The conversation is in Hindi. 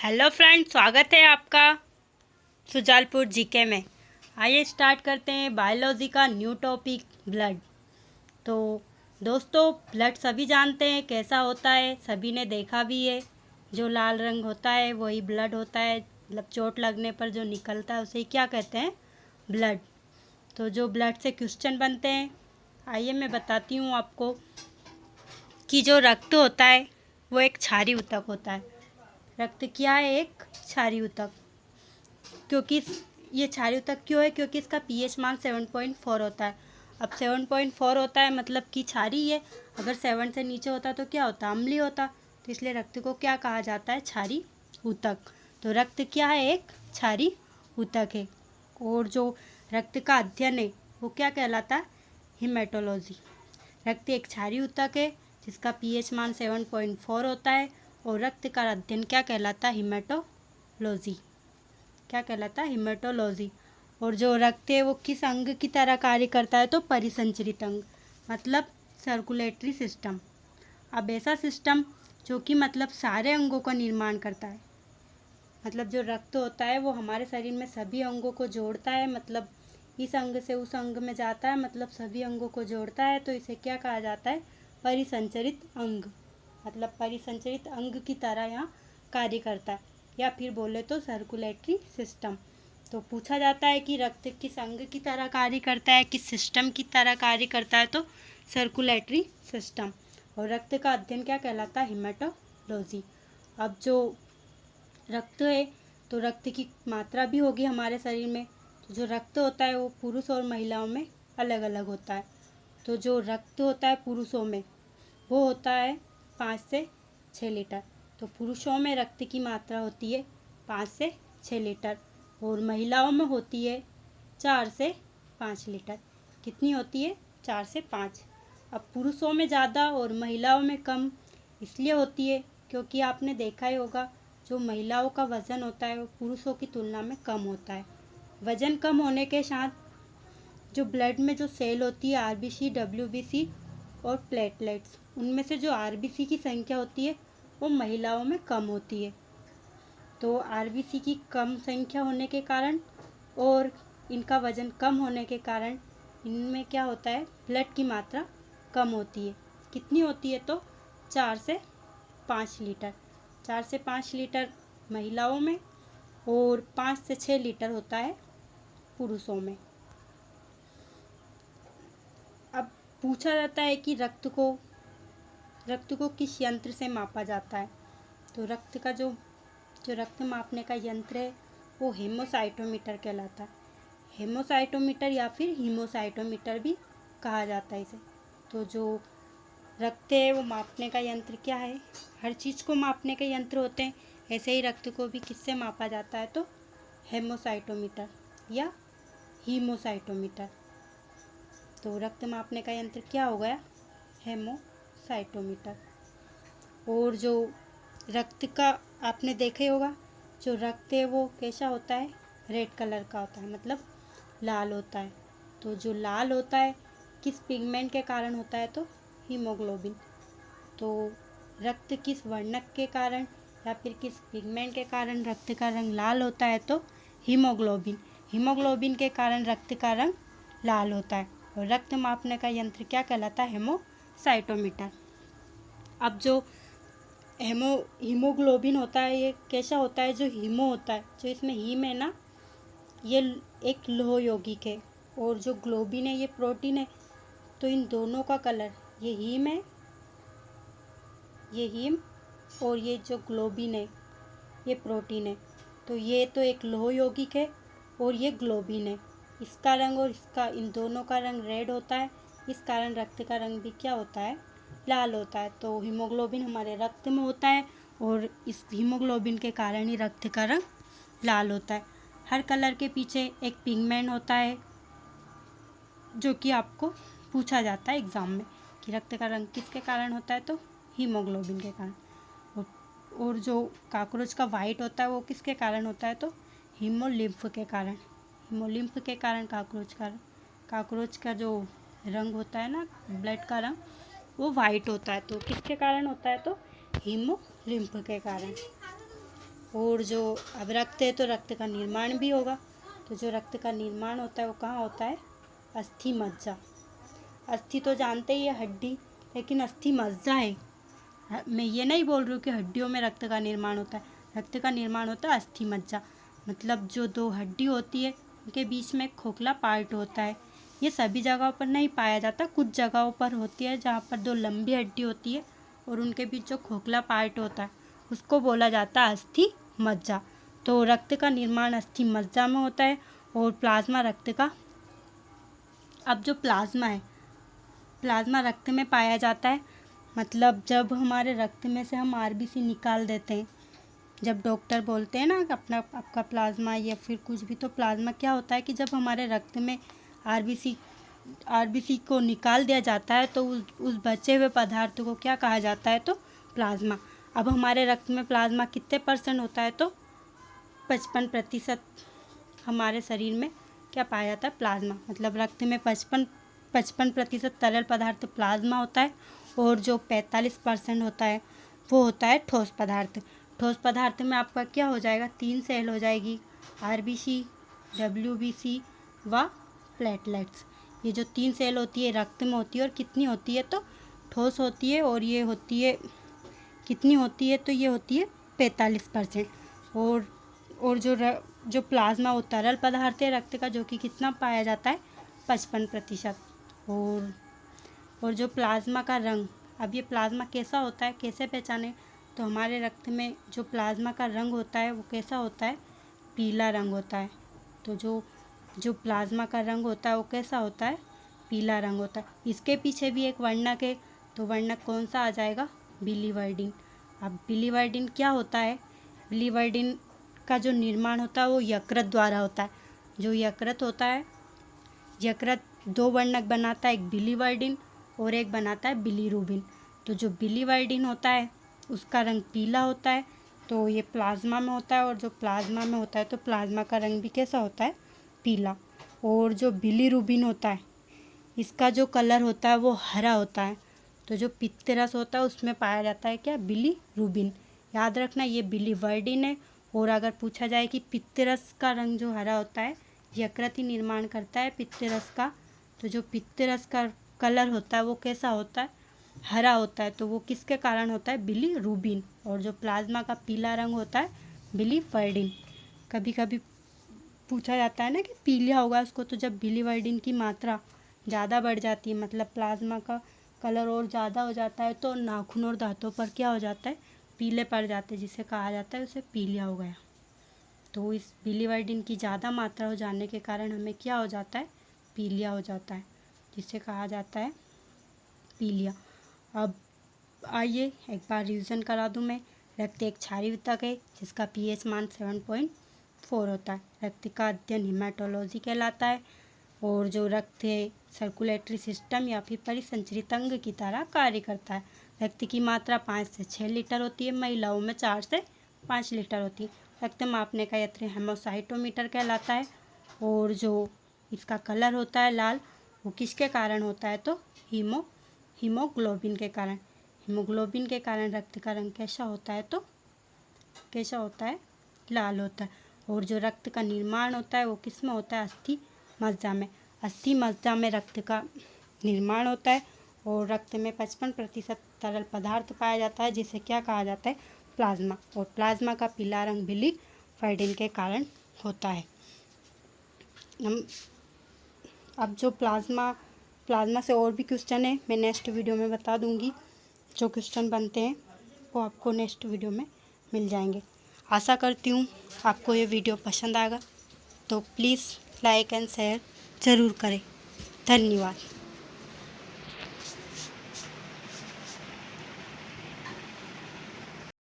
हेलो फ्रेंड, स्वागत है आपका सुजालपुर जीके में। आइए स्टार्ट करते हैं बायोलॉजी का न्यू टॉपिक ब्लड। तो दोस्तों, ब्लड सभी जानते हैं कैसा होता है, सभी ने देखा भी है। जो लाल रंग होता है वही ब्लड होता है, मतलब चोट लगने पर जो निकलता है उसे क्या कहते हैं? ब्लड। तो जो ब्लड से क्वेश्चन बनते हैं, आइए मैं बताती हूँ आपको कि जो रक्त होता है वो एक क्षारीय ऊतक होता है। रक्त क्या है? एक क्षारीय ऊतक। क्योंकि ये क्षारीय ऊतक क्यों है? क्योंकि इसका पीएच मान 7.4 होता है। अब 7.4 होता है मतलब कि क्षारीय है। अगर 7 से नीचे होता तो क्या होता? अम्लीय होता। तो इसलिए रक्त को क्या कहा जाता है? क्षारीय ऊतक। तो रक्त क्या है? एक क्षारीय ऊतक है। और जो रक्त का अध्ययन है वो क्या कहलाता है? हिमेटोलॉजी। रक्त एक क्षारीय ऊतक है जिसका पीएच मान 7.4 होता है और रक्त का अध्ययन क्या कहलाता है? हिमेटोलॉजी। क्या कहलाता है? हिमेटोलॉजी। और जो रक्त है वो किस अंग की तरह कार्य करता है? तो परिसंचरित अंग, मतलब सर्कुलेटरी सिस्टम। अब ऐसा सिस्टम जो कि मतलब सारे अंगों का निर्माण करता है। मतलब जो रक्त होता है वो हमारे शरीर में सभी अंगों को जोड़ता है, मतलब इस अंग से उस अंग में जाता है, मतलब सभी अंगों को जोड़ता है। तो इसे क्या कहा जाता है? परिसंचरित अंग। मतलब परिसंचरित अंग की तरह यहाँ कार्य करता है, या फिर बोले तो सर्कुलेटरी सिस्टम। तो पूछा जाता है कि रक्त किस अंग की तरह कार्य करता है, किस सिस्टम की तरह कार्य करता है? तो सर्कुलेटरी सिस्टम। और रक्त का अध्ययन क्या कहलाता है? हिमेटोलॉजी। अब जो रक्त है तो रक्त की मात्रा भी होगी हमारे शरीर में। तो जो रक्त होता है वो पुरुष और महिलाओं में अलग अलग होता है। तो जो रक्त होता है पुरुषों में वो होता है 5 से 6 लीटर। तो पुरुषों में रक्त की मात्रा होती है 5 से 6 लीटर और महिलाओं में होती है 4 से 5 लीटर। कितनी होती है? 4 से 5। अब पुरुषों में ज़्यादा और महिलाओं में कम इसलिए होती है क्योंकि आपने देखा ही होगा जो महिलाओं का वज़न होता है वो पुरुषों की तुलना में कम होता है। वज़न कम होने के साथ जो ब्लड में जो सेल होती है आरबीसी, डब्ल्यूबीसी और प्लेटलेट्स, उनमें से जो आरबीसी की संख्या होती है वो महिलाओं में कम होती है। तो आरबीसी की कम संख्या होने के कारण और इनका वज़न कम होने के कारण इनमें क्या होता है? ब्लड की मात्रा कम होती है। कितनी होती है? तो 4 से 5 लीटर। 4 से 5 लीटर महिलाओं में और 5 से 6 लीटर होता है पुरुषों में। अब पूछा जाता है कि रक्त को किस यंत्र से मापा जाता है? तो रक्त का जो रक्त मापने का यंत्र है वो हेमोसाइटोमीटर कहलाता है। हेमोसाइटोमीटर या फिर हीमोसाइटोमीटर भी कहा जाता है इसे। तो जो रक्त है वो मापने का यंत्र क्या है? हर चीज़ को मापने के यंत्र होते हैं, ऐसे ही रक्त को भी किससे मापा जाता है? तो हेमोसाइटोमीटर या हीमोसाइटोमीटर। तो रक्त मापने का यंत्र क्या हो गया? हेमोसाइटोमीटर। और जो रक्त का आपने देखा ही होगा, जो रक्त है वो कैसा होता है? रेड कलर का होता है, मतलब लाल होता है। तो जो लाल होता है किस पिगमेंट के कारण होता है? तो हीमोग्लोबिन। तो रक्त किस वर्णक के कारण या फिर किस पिगमेंट के कारण रक्त का रंग लाल होता है? तो हीमोग्लोबिन। हीमोग्लोबिन के कारण रक्त का रंग लाल होता है। और रक्त मापने का यंत्र क्या कहलाता है? हेमोसाइटोमीटर। अब जो हीमोग्लोबिन होता है ये कैसा होता है? जो हीमो होता है, जो इसमें हीम है ना, ये एक लोह यौगिक है और जो ग्लोबिन है ये प्रोटीन है। तो इन दोनों का कलर, ये हीम है, ये हीम, और ये जो ग्लोबिन है ये प्रोटीन है। तो ये तो एक लोह यौगिक है और ये ग्लोबिन है। इसका रंग और इसका, इन दोनों का रंग रेड होता है। इस कारण रक्त का रंग भी क्या होता है? लाल होता है। तो हीमोग्लोबिन हमारे रक्त में होता है और इस हीमोग्लोबिन के कारण ही रक्त का रंग लाल होता है। हर कलर के पीछे एक पिगमेंट होता है जो कि आपको पूछा जाता है एग्ज़ाम में कि रक्त का रंग किसके कारण होता है? तो हीमोग्लोबिन के कारण। और जो काकरोच का वाइट होता है वो किसके कारण होता है? तो हीमोलिम्फ के कारण। हीमोलिम्फ के कारण काकरोच का जो रंग होता है ना, ब्लड का रंग, वो वाइट होता है। तो किसके कारण होता है? तो हीमोलिम्फ के कारण। और जो अब रक्त है तो रक्त का निर्माण भी होगा। तो जो रक्त का निर्माण होता है वो कहाँ होता है? अस्थि मज्जा। अस्थि तो जानते ही है हड्डी, लेकिन अस्थि मज्जा है। मैं ये नहीं बोल रही हूँ कि हड्डियों में रक्त का निर्माण होता है। रक्त का निर्माण होता है अस्थि मज्जा, मतलब जो दो हड्डी होती है उनके बीच में खोखला पार्ट होता है। ये सभी जगहों पर नहीं पाया जाता, कुछ जगहों पर होती है जहाँ पर दो लंबी हड्डी होती है और उनके बीच जो खोखला पार्ट होता है उसको बोला जाता है अस्थि मज्जा। तो रक्त का निर्माण अस्थि मज्जा में होता है। और प्लाज्मा रक्त का, अब जो प्लाज्मा है, प्लाज्मा रक्त में पाया जाता है। मतलब जब हमारे रक्त में से हम आरबीसी निकाल देते हैं, जब डॉक्टर बोलते हैं ना आपका प्लाज्मा या फिर कुछ भी, तो प्लाज्मा क्या होता है कि जब हमारे रक्त में आरबीसी को निकाल दिया जाता है तो उस बचे हुए पदार्थ को क्या कहा जाता है? तो प्लाज्मा। अब हमारे रक्त में प्लाज्मा कितने % होता है? तो 55% हमारे शरीर में क्या पाया जाता है? प्लाज्मा। मतलब रक्त में 55% तरल पदार्थ प्लाज्मा होता है और जो 45% होता है वो होता है ठोस पदार्थ। ठोस पदार्थ में आपका क्या हो जाएगा? 3 सेल हो जाएगी, आरबीसी, डब्ल्यूबीसी व प्लेटलेट्स। ये जो 3 सेल होती है रक्त में होती है और कितनी होती है? तो ठोस होती है। और ये होती है, कितनी होती है? तो ये होती है 45%। और जो प्लाज्मा वो तरल पदार्थ है रक्त का, जो कि कितना पाया जाता है? 55%। और जो प्लाज्मा का रंग, अब ये प्लाज्मा कैसा होता है, कैसे पहचाने? तो हमारे रक्त में जो प्लाज्मा का रंग होता है वो कैसा होता है? पीला रंग होता है। तो जो प्लाज्मा का रंग होता है वो कैसा होता है? पीला रंग होता है। इसके पीछे भी एक वर्णक है, तो वर्णक कौन सा आ जाएगा? बिलीवर्डिन। अब बिलीवर्डिन क्या होता है? बिलीवर्डिन का जो निर्माण होता है वो यकृत द्वारा होता है। जो यकृत होता है, यकृत 2 वर्णक बनाता है, एक बिलीवर्डिन और एक बनाता है बिलीरुबिन। तो जो बिलीवर्डिन होता है उसका रंग पीला होता है, तो ये प्लाज्मा में होता है। और जो प्लाज्मा में होता है तो प्लाज्मा का रंग भी कैसा होता है? पीला। और जो बिलीरुबिन होता है इसका जो कलर होता है वो हरा होता है। तो जो पित्तरस होता है उसमें पाया जाता है क्या? बिलीरुबिन। याद रखना ये बिलीवर्डिन है। और अगर पूछा जाए कि पित्तरस का रंग जो हरा होता है, यकृत ही निर्माण करता है पित्तरस का, तो जो पित्तरस का कलर होता है वो कैसा होता है? हरा होता है। तो वो किसके कारण होता है? बिलीरुबिन। और जो प्लाज्मा का पीला रंग होता है बिलीवर्डिन। कभी कभी पूछा जाता है ना कि पीलिया होगा उसको, तो जब बिलीवर्डिन की मात्रा ज़्यादा बढ़ जाती है, मतलब प्लाज्मा का कलर और ज़्यादा हो जाता है, तो नाखून और दांतों पर क्या हो जाता है? पीले पड़ जाते हैं, जिसे कहा जाता है उसे पीलिया हो गया। तो इस बिलीवर्डिन की ज़्यादा मात्रा हो जाने के कारण हमें क्या हो जाता है? पीलिया हो जाता है, जिसे कहा जाता है पीलिया। अब आइए एक बार रिवीजन करा दूं मैं। रक्त एक क्षारीय ऊतक है जिसका pH मान 7.4 होता है। रक्त का अध्ययन हेमाटोलॉजी कहलाता है। और जो रक्त है सर्कुलेटरी सिस्टम या फिर परिसंचरित अंग की तरह कार्य करता है। रक्त की मात्रा 5 से 6 लीटर होती है, महिलाओं में 4 से 5 लीटर होती है। रक्त मापने का यंत्र हेमोसाइटोमीटर कहलाता है। और जो इसका कलर होता है लाल, वो किसके कारण होता है? तो हीमोग्लोबिन के कारण। हीमोग्लोबिन के कारण रक्त का रंग कैसा होता है? तो कैसा होता है? लाल होता है। और जो रक्त का निर्माण होता है वो किस में होता है? अस्थि मज्जा में। अस्थि मज्जा में रक्त का निर्माण होता है और रक्त में 55% तरल पदार्थ पाया जाता है, जिसे क्या कहा जाता है? प्लाज्मा। और प्लाज्मा का पीला रंग बिलीवर्डिन के कारण होता है। अब जो प्लाज्मा से और भी क्वेश्चन है मैं नेक्स्ट वीडियो में बता दूंगी। जो क्वेश्चन बनते हैं वो आपको नेक्स्ट वीडियो में मिल जाएंगे। आशा करती हूँ आपको ये वीडियो पसंद आएगा, तो प्लीज़ लाइक एंड शेयर ज़रूर करें। धन्यवाद।